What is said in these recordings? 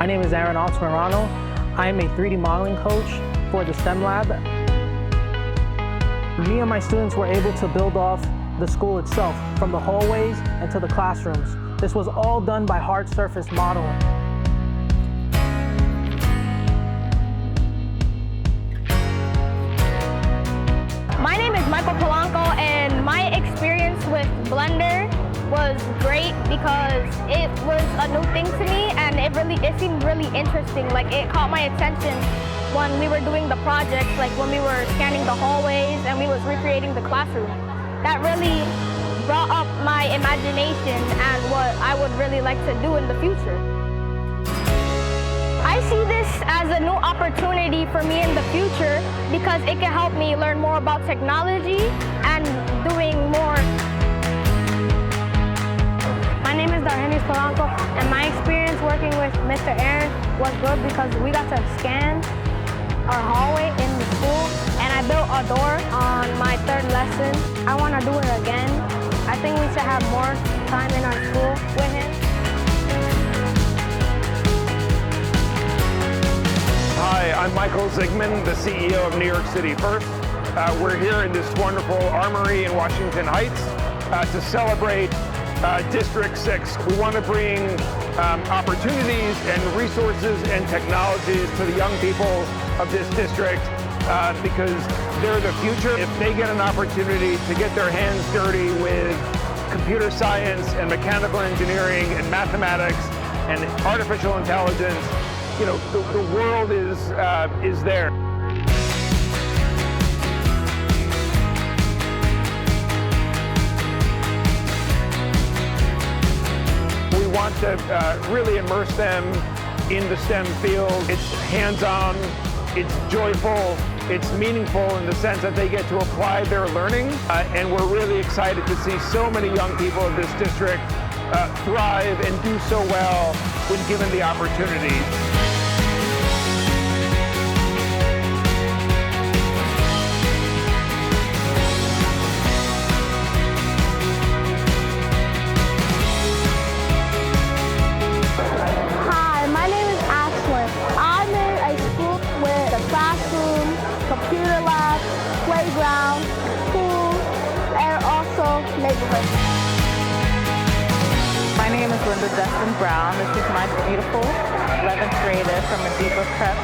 name is Aaron Altamirano. I am a 3D modeling coach for the STEM Lab. Me and my students were able to build off the school itself, from the hallways and to the classrooms. This was all done by hard surface modeling. My name is Michael Polanco, and my experience with Blender was great because it was a new thing to me, and it seemed really interesting. Like, it caught my attention when we were doing the projects, like when we were scanning the hallways and we was recreating the classroom. That really brought up my imagination and what I would really like to do in the future. I see this as a new opportunity for me in the future because it can help me learn more about technology and doing more. My name is Darhenis Polanco, and my experience working with Mr. Aaron was good because we got to scan our hallway in the school, and I built a door on my third lesson. I want to do it again. I think we should have more time in our school with him. Hi, I'm Michael Zygmunt, the CEO of New York City First. We're here in this wonderful armory in Washington Heights to celebrate District 6. We want to bring opportunities and resources and technologies to the young people of this district because they're the future. If they get an opportunity to get their hands dirty with computer science and mechanical engineering and mathematics and artificial intelligence, you know, the world is there. We want to really immerse them in the STEM field. It's hands-on, it's joyful, it's meaningful in the sense that they get to apply their learning. And we're really excited to see so many young people in this district thrive and do so well when given the opportunity. Computer lab, playground, pool, and also neighborhood. My name is Linda Destin Brown. This is my beautiful 11th grader from Mediba Prep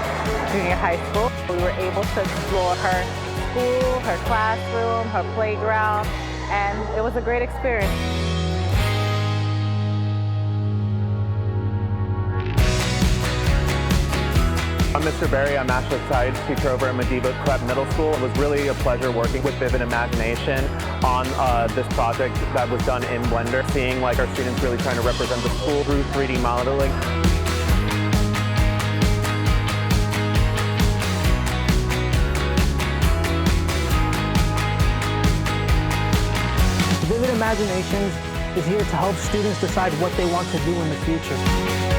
Junior High School. We were able to explore her school, her classroom, her playground, and it was a great experience. I'm Mr. Barry. I'm Ashley Sides, teacher over at Mediba Prep Middle School. It was really a pleasure working with Vivid Imagination on this project that was done in Blender, seeing like our students really trying to represent the school through 3D modeling. Vivid Imaginations is here to help students decide what they want to do in the future.